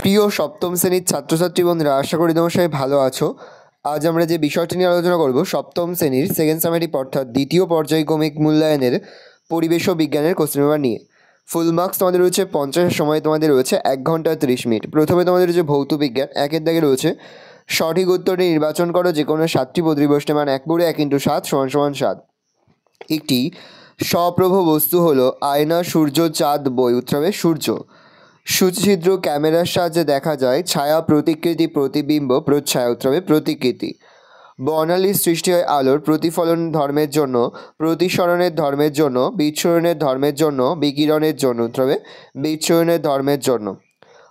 প্রিয় সপ্তম শ্রেণীর ছাত্রছাত্রী বন্ধুরা, আশা করি তোমরা সবাই ভালো আছো। আজ আমরা যে বিষয়টি নিয়ে আলোচনা করব সপ্তম শ্রেণীর সেকেন্ড সামেটিভ অর্থাৎ দ্বিতীয় পর্যায়ক্রমিক মূল্যায়নের পরিবেশ ও বিজ্ঞানের কোশ্চেন পেপার নিয়ে। ফুল মার্কস তোমাদের রয়েছে 50, সময় তোমাদের রয়েছে 1 ঘন্টা 30 মিনিট। প্রথমে তোমাদের রয়েছে ভৌত বিজ্ঞান। একের দাগে রয়েছে সঠিক উত্তরটি নির্বাচন করো যে কোনো 7টি প্রতিবষ্টের মান 1 করে 1 × 7 = 7। একটি স্বপ্রভ বস্তু হলো আয়না, সূর্য, চাঁদ, বই। উত্তর হবে সূর্য। সূচিছিদ্র ক্যামেরার সাহায্যে দেখা যায় ছায়া, প্রতিকৃতি, প্রতিবিম্ব, প্রচ্ছায়া। উত্তর হবে প্রতিকৃতি। বর্ণালীর সৃষ্টি হয় আলোর প্রতিফলন ধর্মের জন্য, প্রতিসরণের ধর্মের জন্য, বিচ্ছুরণের ধর্মের জন্য, বিকিরণের জন্য। উত্তর হবে বিচ্ছুরণের ধর্মের জন্য।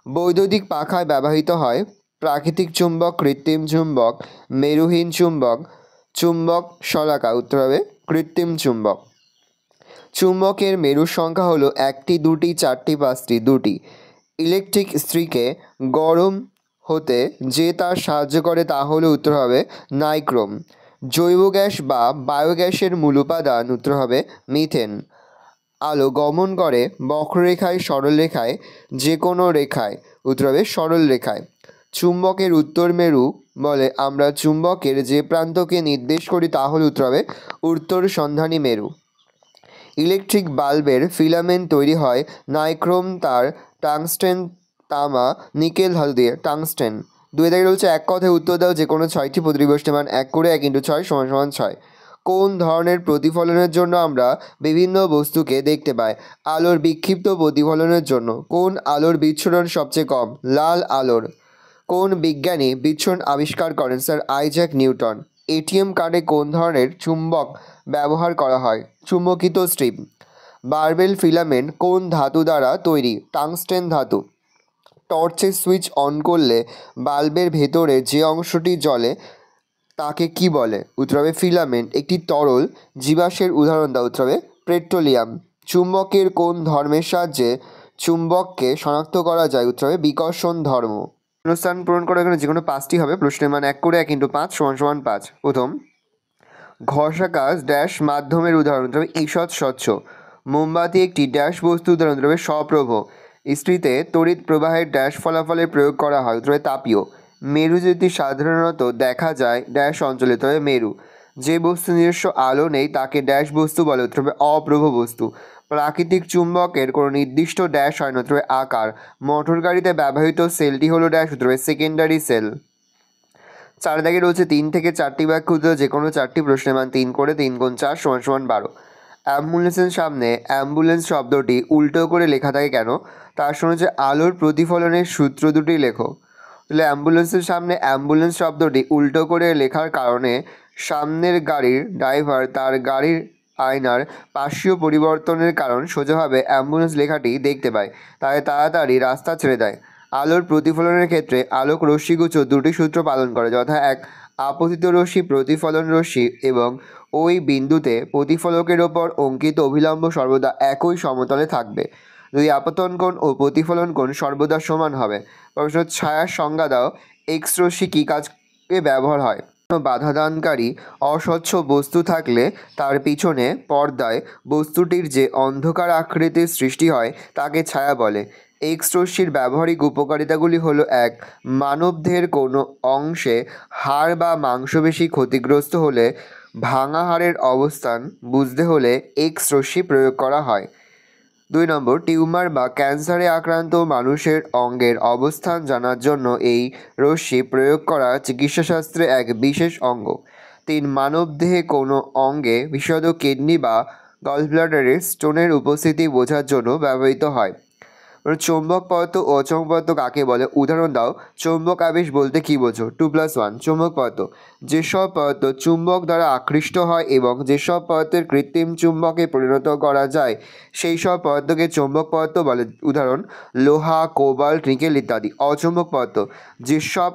বৈদ্যুতিক পাখায় ব্যবহৃত হয় প্রাকৃতিক চুম্বক, কৃত্রিম চুম্বক, মেরুহীন চুম্বক, চুম্বক শলাকা। উত্তর হবে কৃত্রিম চুম্বক। চুম্বকের মেরুর সংখ্যা হলো 1টি, 2টি, 4টি, 5টি। 2টি। ইলেকট্রিক ইস্ত্রিকে গরম হতে যে তার সাহায্য করে তা হলো, উত্তর হবে নাইক্রোম। জৈব গ্যাস বা বায়োগ্যাসের মূল উপাদান। উত্তর হবে মিথেন। আলো গমন করে বক্ররেখায়, সরলরেখায়, যে কোনো রেখায়। উত্তর হবে সরল রেখায়। চুম্বকের উত্তর মেরু বলে আমরা চুম্বকের যে প্রান্তকে নির্দেশ করি তা হলো, উত্তর হবে উত্তর সন্ধানী মেরু। ইলেকট্রিক বাল্বের ফিলামেন্ট তৈরি হয় নাইক্রোম, তার, টাংস্টেন, তামা, নিকেল ধাতু দিয়ে। টাংস্টেন। 2 দাগে রয়েছে এক কথায় উত্তর দাও যে কোনো 6টি প্রতিবষ্টের মান 1 করে 1 × 6 = 6। কোন ধরনের প্রতিফলনের জন্য আমরা বিভিন্ন বস্তুকে দেখতে পাই? আলোর বিক্ষিপ্ত প্রতিফলনের জন্য। কোন আলোর বিচ্ছুরণ সবচেয়ে কম? লাল আলোর। কোন বিজ্ঞানী বিচ্ছুরণ আবিষ্কার করেন? Sir Isaac Newton. এটিএম কার্ডে কোন ধরনের চুম্বক ব্যবহার করা হয়? চুম্বকিত স্ট্রিপ। বার্বেল ফিলামেন্ট কোন ধাতু দ্বারা তৈরি? টাংস্টেন ধাতু। টর্চের সুইচ অন করলে বাল্বের ভেতরে যে অংশটি জ্বলে তাকে কি বলে? উত্তর হবে ফিলামেন্ট। একটি তরল জীবাশ্মের উদাহরণ দাও। উত্তর হবে পেট্রোলিয়াম। চুম্বকের কোন ধর্মের সাহায্যে চুম্বককে শনাক্ত করা যায়? উত্তর হবে বিকর্ষণ ধর্ম। স্থান পূরণ করা এখানে যে কোনো 5টি হবে। প্রশ্নের মান 1 করে 1 × 5 = 5। প্রথম, ঘষাকাজ ড্যাশ মাধ্যমের উদাহরণ। উত্তর হবে ঈষৎ স্বচ্ছ। মোমবাতি একটি ড্যাশ বস্তু উদাহরণ। উত্তর হবে স্বপ্রভ। ইস্ত্রিতে তড়িৎ প্রবাহের ড্যাশ ফলাফলের প্রয়োগ করা হয়। উত্তর হবে তাপীয়। মেরু জ্যোতি সাধারণত দেখা যায় ড্যাশ অঞ্চলে। উত্তর হবে মেরু। যে বস্তু নিজস্ব আলো নেই তাকে ড্যাশ বস্তু বলে। উত্তর হবে অপ্রভ বস্তু। প্রাকৃতিক চুম্বকের কোনো নির্দিষ্ট ড্যাশ হয় না। উত্তর হবে আকার। মোটর গাড়িতে ব্যবহৃত সেলটি হলো ড্যাশ। উত্তর হবে সেকেন্ডারি সেল। 4 দাগে রয়েছে 3 থেকে 4টি বাক্য উত্তর যে কোনো 4টি প্রশ্নের মান 3 করে 3 × 4 = 12। অ্যাম্বুলেন্সের সামনে অ্যাম্বুলেন্স শব্দটি উল্টো করে লেখা থাকে কেন? তার শুনেছে আলোর প্রতিফলনের সূত্র দুটি লেখো। তাহলে অ্যাম্বুলেন্সের সামনে অ্যাম্বুলেন্স শব্দটি উল্টো করে লেখার কারণে সামনের গাড়ির ড্রাইভার তার গাড়ির আয়নার পার্শ্বীয় পরিবর্তনের কারণ সোজাভাবে অ্যাম্বুলেন্স লেখাটি দেখতে পায়, তাই তাড়াতাড়ি রাস্তা ছেড়ে দেয়। আলোর প্রতিফলনের ক্ষেত্রে আলোক রশ্মিগুচ্ছ 2টি সূত্র পালন করে, যথা 1 আপতিত রশ্মি, প্রতিফলন রশ্মি, এবং ওই বিন্দুতে প্রতিফলকের ওপর অঙ্কিত অভিলম্ব সর্বদা একই সমতলে থাকবে। 2 আপতন কোণ ও প্রতিফলন কোণ সর্বদা সমান হবে। প্রশ্ন, ছায়ার সংজ্ঞা দাও। এক্স রশ্মি কী কাজে ব্যবহার হয়? বাধাদানকারী অস্বচ্ছ বস্তু থাকলে তার পিছনে পর্দায় বস্তুটির যে অন্ধকার আকৃতির সৃষ্টি হয় তাকে ছায়া বলে। এক্স রশ্মির ব্যবহারিক উপকারিতাগুলি হলো: 1 মানবদেহের কোনো অংশে হাড় বা মাংসপেশি ক্ষতিগ্রস্ত হলে ভাঙা হাড়ের অবস্থান বুঝতে হলে এক্স রশ্মি প্রয়োগ করা হয়। 2 নম্বর, টিউমার বা ক্যান্সারে আক্রান্ত মানুষের অঙ্গের অবস্থান জানার জন্য এই রশ্মি প্রয়োগ করা চিকিৎসাশাস্ত্রে এক বিশেষ অঙ্গ। 3 মানবদেহে কোনো অঙ্গে, বিশেষত কিডনি বা গলব্লাডারে স্টোনের উপস্থিতি বোঝার জন্য ব্যবহৃত হয়। চৌম্বক পদার্থ ও অচৌম্বক পদার্থ কাকে বলে? উদাহরণ দাও। চৌম্বক আবেশ বলতে কী বোঝো? 2+1। চৌম্বক পদার্থ যেসব পদার্থ চুম্বক দ্বারা আকৃষ্ট হয় এবং যেসব পদার্থের কৃত্রিম চুম্বকে পরিণত করা যায় সেই সব পদার্থকে চৌম্বক পদার্থ বলে। উদাহরণ: লোহা, কোবাল্ট, নিকেল ইত্যাদি। অচৌম্বক পদার্থ যেসব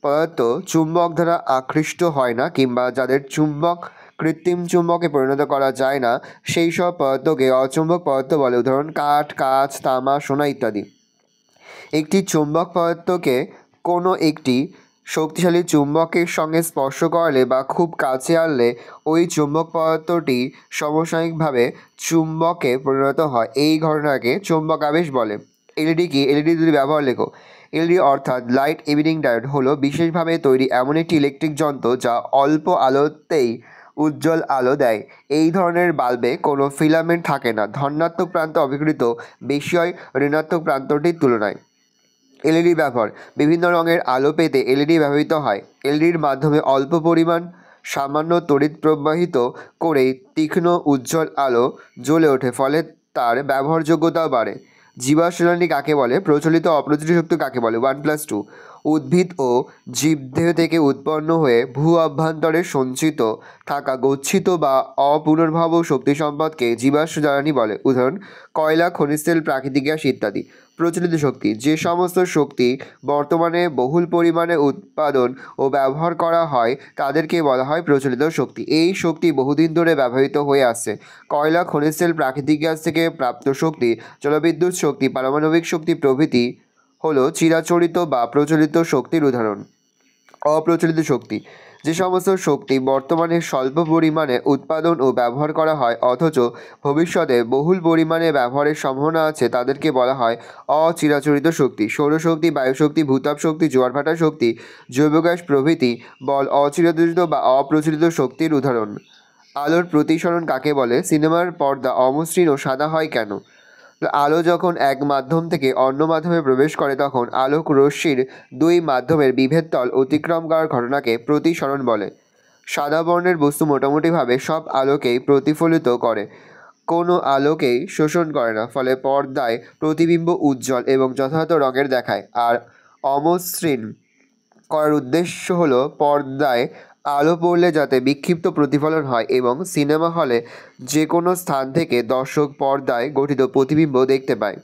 পদার্থ চুম্বক দ্বারা আকৃষ্ট হয় না কিংবা যাদের চুম্বক কৃত্রিম চুম্বকে পরিণত করা যায় না সেই সব পদার্থকে অচৌম্বক পদার্থ বলে। উদাহরণ: কাঠ, কাঁচ, তামা, সোনা ইত্যাদি। একটি চুম্বক পদার্থকে কোনো একটি শক্তিশালী চুম্বকের সঙ্গে স্পর্শ করালে বা খুব কাছে আনলে ওই চুম্বক পদার্থটি সমসাময়িকভাবে চুম্বকে পরিণত হয়। এই ঘটনাকে চৌম্বক আবেশ বলে। এলইডি কি? এলইডি দুটি ব্যবহার লেখো। এলইডি অর্থাৎ লাইট ইমিটিং ডায়োড হলো বিশেষভাবে তৈরি এমন একটি ইলেকট্রিক যন্ত্র যা অল্প আলোতেই উজ্জ্বল আলো দেয়। এই ধরনের বাল্বে কোনো ফিলামেন্ট থাকে না, ধনাত্মক প্রান্ত অবিকৃত বেশি হয় ঋণাত্মক প্রান্তটির তুলনায়। এলইডি ব্যবহার: বিভিন্ন রঙের আলো পেতে এলইডি ব্যবহৃত হয়। এলইডির মাধ্যমে অল্প পরিমাণ সামান্য তড়িৎ প্রবাহিত করেই তীক্ষ্ণ উজ্জ্বল আলো জ্বলে ওঠে, ফলে তার ব্যবহারযোগ্যতাও বাড়ে। জীবাশ্ম জ্বালানি কাকে বলে? প্রচলিত অপ্রচলিত শক্তি কাকে বলে? 1+2। উদ্ভিদ ও জীবদেহ থেকে উৎপন্ন হয়ে ভূ অভ্যন্তরে সঞ্চিত থাকা গচ্ছিত বা অপুনর্ভব শক্তি সম্পদকে জীবাশ্ম জ্বালানি বলে। উদাহরণ: কয়লা, খনিজ তেল, প্রাকৃতিক গ্যাস ইত্যাদি। প্রচলিত শক্তি: যে সমস্ত শক্তি বর্তমানে বহুল পরিমাণে উৎপাদন ও ব্যবহার করা হয় তাদেরকে বলা হয় প্রচলিত শক্তি। এই শক্তি বহুদিন ধরে ব্যবহৃত হয়ে আসছে। কয়লা, খনিজ তেল, প্রাকৃতিক গ্যাস থেকে প্রাপ্ত শক্তি, জলবিদ্যুৎ শক্তি, পারমাণবিক শক্তি প্রভৃতি হলো চিরাচরিত বা প্রচলিত শক্তির উদাহরণ। অপ্রচলিত শক্তি: যে সমস্ত শক্তি বর্তমানে স্বল্প পরিমাণে উৎপাদন ও ব্যবহার করা হয় অথচ ভবিষ্যতে বহুল পরিমাণে ব্যবহারের সম্ভাবনা আছে তাদেরকে বলা হয় অচিরাচরিত শক্তি। সৌরশক্তি, বায়ুশক্তি, ভূতাপ শক্তি, জোয়ার ভাটা শক্তি, জৈব গ্যাস প্রভৃতি বল অচিরাচরিত বা অপ্রচলিত শক্তির উদাহরণ। আলোর প্রতিসরণ কাকে বলে? সিনেমার পর্দা অমসৃণ ও সাদা হয় কেন? আলো যখন এক মাধ্যম থেকে অন্য মাধ্যমে প্রবেশ করে তখন আলোক রশ্মির দুই মাধ্যমের বিভেদ তল অতিক্রম করার ঘটনাকে প্রতিসরণ বলে। সাদা বর্ণের বস্তু মোটামুটিভাবে সব আলোকেই প্রতিফলিত করে, কোনো আলোকেই শোষণ করে না, ফলে পর্দায় প্রতিবিম্ব উজ্জ্বল এবং যথাযথ রঙের দেখায়। আর অমসৃণ করার উদ্দেশ্য হলো পর্দায় আলো পড়লে যাতে বিক্ষিপ্ত প্রতিফলন হয় এবং সিনেমা হলে যে কোনো স্থান থেকে দর্শক পর্দায় গঠিত প্রতিবিম্ব দেখতে পায়।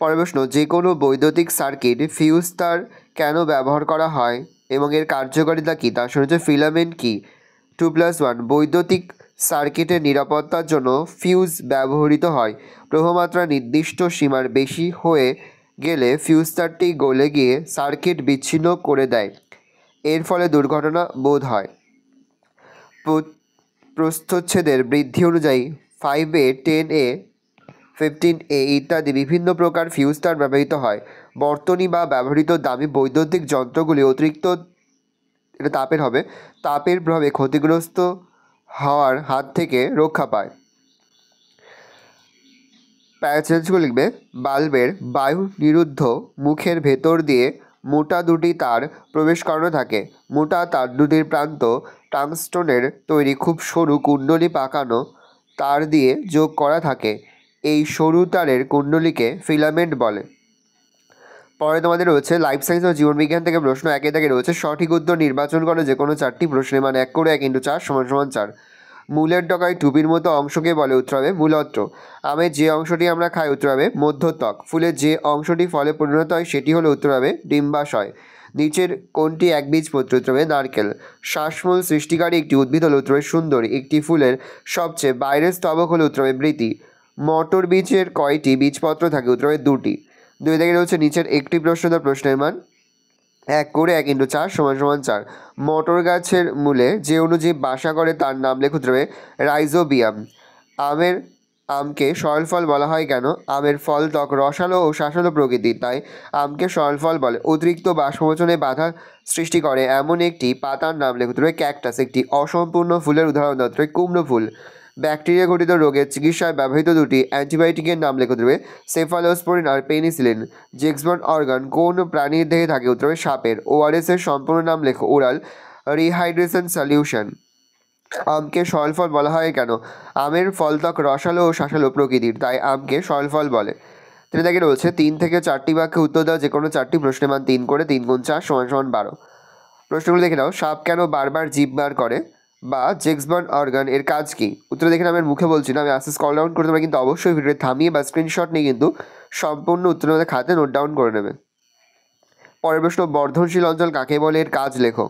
পরের প্রশ্ন: যে কোনো বৈদ্যুতিক সার্কিট ফিউজ তার কেন ব্যবহার করা হয় এবং এর কার্যকারিতা কী? তার সঙ্গে ফিলামেন্ট কী? 2+1। বৈদ্যুতিক সার্কিটের নিরাপত্তার জন্য ফিউজ ব্যবহৃত হয়। প্রবাহমাত্রা নির্দিষ্ট সীমার বেশি হয়ে গেলে ফিউজ তারটি গলে গিয়ে সার্কিট বিচ্ছিন্ন করে দেয়, এর ফলে দুর্ঘটনা বোধ হয়। প্রস্থচ্ছেদের বৃদ্ধি অনুযায়ী 5A, 10A, 15A ইত্যাদি বিভিন্ন প্রকার ফিউজ তার ব্যবহৃত হয়। বর্তনী বা ব্যবহৃত দামি বৈদ্যুতিক যন্ত্রগুলি অতিরিক্ত তাপের প্রভাবে ক্ষতিগ্রস্ত হওয়ার হাত থেকে রক্ষা পায়। প্যারাচেঞ্জগুলো লিখবে: বাল্বের বায়ু নিরুদ্ধ মুখের ভেতর দিয়ে মোটা দুটি তার প্রবেশ করানো থাকে। মোটা তার দুটির প্রান্ত টাংস্টনের তৈরি খুব সরু কুণ্ডলী পাকানো তার দিয়ে যোগ করা থাকে। এই সরু তারের কুণ্ডলীকে ফিলামেন্ট বলে। পরে তোমাদের রয়েছে লাইফ সায়েন্স ও জীবনবিজ্ঞান থেকে প্রশ্ন। একে থেকে রয়েছে সঠিক উত্তর নির্বাচন করো যে কোনো চারটি প্রশ্নের মান 1 করে 1 × 4 = 4। মূলের ডগায় টুপির মতো অংশকে বলে? উত্তর হবে মূলত্র। আমের যে অংশটি আমরা খাই? উত্তর হবে মধ্যত্বক। ফুলের যে অংশটি ফলে পরিণত হয় সেটি হলো? উত্তর হবে ডিম্বাশয়। নিচের কোনটি একবীজপত্রী? উত্তর হবে নারকেল। শ্বাসমূল সৃষ্টিকারী একটি উদ্ভিদ হলো? উত্তর হবে সুন্দরী। একটি ফুলের সবচেয়ে বাইরের স্তবক হলো? উত্তর হবে বৃতি। মটর বীজের কয়টি বীজপত্র থাকে? উত্তর হবে 2টি। 2 থেকে রয়েছে নিচের একটি প্রশ্ন, তার প্রশ্নের মান 1 করে 1 × 4 = 4। মটর গাছের মূলে যে অণুজীব বাসা করে তার নাম লেখো? উত্তর হবে রাইজোবিয়াম। আমকে সরল ফল বলা হয় কেন? আমের ফল ত্বক রসালো ও শাঁসালো প্রকৃতির, তাই আমকে সরল ফল বলে। অতিরিক্ত বাষ্পমোচনে বাধা সৃষ্টি করে এমন একটি পাতার নাম লেখো? উত্তর হবে ক্যাকটাস। একটি অসম্পূর্ণ ফুলের উদাহরণ দাও? উত্তর হবে কুমড়ো ফুল। ব্যাকটেরিয়া ঘটিত রোগের চিকিৎসায় ব্যবহৃত দুটি অ্যান্টিবায়োটিকের নাম লেখো? উত্তর হবে সেফালোস্পোরিন আর পেনিসিলিন। জেক্সবার্ন অর্গান কোন প্রাণীর দেহে থাকে? উত্তর হবে সাপের। ওআরএস এর সম্পূর্ণ নাম লেখো? Oral rehydration solution. আমকে সরল ফল বলা হয় কেন? আমের ফল ত্বক রসালো ও শাঁসালো প্রকৃতির, তাই আমকে সরল ফল বলে। তিনি তাকে রয়েছে 3 থেকে 4টি বাক্যে উত্তর দাও যে কোনো 4টি প্রশ্নের মান 3 করে 3 × 4 = 12। প্রশ্নগুলো দেখে নাও। সাপ কেন বারবার জিভ বার করে বা জেক্সবার্ন অর্গান এর কাজ কী? উত্তর দেখে নাও, আমি মুখে বলছি না, আমি আস্তে স্ক্রল ডাউন করে তোমরা কিন্তু অবশ্যই ভিডিও থামিয়ে বা স্ক্রিনশট নিয়ে কিন্তু সম্পূর্ণ উত্তর আমাদের খাতে নোট ডাউন করে নেবে। পরের প্রশ্ন: বর্ধনশীল অঞ্চল কাকে বলে? এর কাজ লেখো।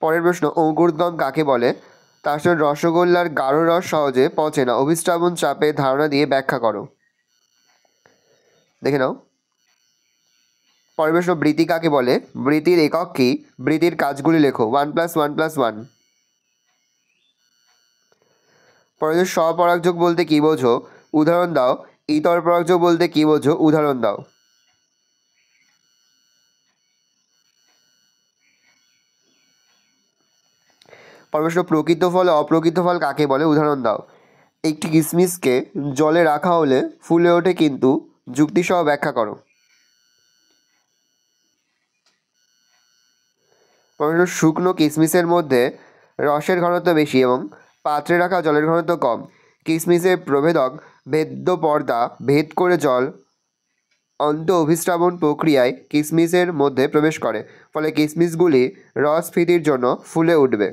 পরের প্রশ্ন: অঙ্কুরোদ্গম কাকে বলে? তার সঙ্গে রসগোল্লার গাঢ় রস সহজে পচে না, অভিস্রাবণ চাপের ধারণা দিয়ে ব্যাখ্যা করো। দেখে নাও। পরের প্রশ্ন: বৃতি কাকে বলে? বৃতির একক কী? বৃতির কাজগুলি লেখো। 1+1+1। পরের স্বপরাগযোগ বলতে কী বোঝো? উদাহরণ দাও। ইতর পরাগযোগ বলতে কী বোঝো? উদাহরণ দাও। প্রশ্ন, প্রকৃত ফল অপ্রকৃত ফল কাকে বলে, উদাহরণ দাও। একটি কিশমিশকে জলে রাখা হলে ফুলে ওঠে, কিন্তু যুক্তিসহ ব্যাখ্যা করো। প্রশ্ন, শুকনো কিশমিশের মধ্যে রসের ঘনত্ব বেশি এবং পাত্রে রাখা জলের ঘনত্ব কম। কিশমিশের প্রভেদক ভেদ্য পর্দা ভেদ করে জল অন্ত অভিস্রাবণ প্রক্রিয়ায় কিশমিশের মধ্যে প্রবেশ করে, ফলে কিশমিশগুলি রস স্ফীতির জন্য ফুলে উঠবে।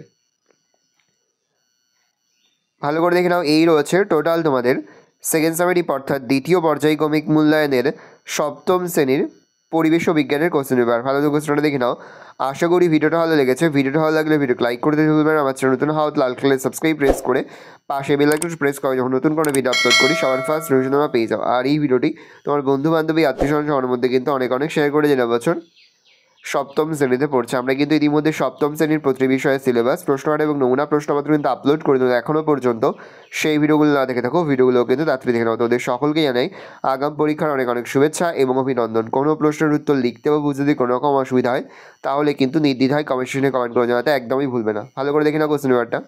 ভালো করে দেখে নাও, এই রয়েছে টোটাল তোমাদের সেকেন্ড সামেটিভ অর্থাৎ দ্বিতীয় পর্যায়ক্রমিক মূল্যায়নের সপ্তম শ্রেণীর পরিবেশ ও বিজ্ঞানের কোশ্চেন পেপার। ভালো করে কোশ্চেনটা দেখে নাও। আশা করি ভিডিওটা ভালো লেগেছে। ভিডিওটা ভালো লাগলে ভিডিওকে লাইক করে দিতে ভুলবেন। আমার চ্যানেল নতুন হওয়া লাল কালারের সাবস্ক্রাইব প্রেস করে পাশে বেল আইকনটি প্রেস করে যখন নতুন কোনো ভিডিও আপলোড করি সবার ফার্স্ট নোটিফিকেশন তোমরা পেয়ে যাও। আর এই ভিডিওটি তোমার বন্ধু বান্ধবী আত্মীয় স্বজন সবার মধ্যে কিন্তু অনেক শেয়ার করে জেনে বছর সপ্তম শ্রেণীতে পড়ছে। আমরা কিন্তু ইতিমধ্যে সপ্তম শ্রেণীর প্রতি বিষয়ে সিলেবাস, প্রশ্নকার এবং নমুনা প্রশ্নপত্র কিন্তু আপলোড করে দেবো। এখনও পর্যন্ত সেই ভিডিওগুলো না দেখে থাকো, ভিডিওগুলো কিন্তু তাড়াতাড়ি দেখে নাও। তোদের সকলকে জানাই আগাম পরীক্ষার অনেক শুভেচ্ছা এবং অভিনন্দন। কোনো প্রশ্নের উত্তর লিখতে বা বুঝতে যদি কোনো রকম অসুবিধা হয় তাহলে কিন্তু নির্দ্বিধায় কমেন্ট সেকশনে কমেন্ট করে জানাতে একদমই ভুলবে না। ভালো করে দেখে নাও কোশ্চেন পেপারটা।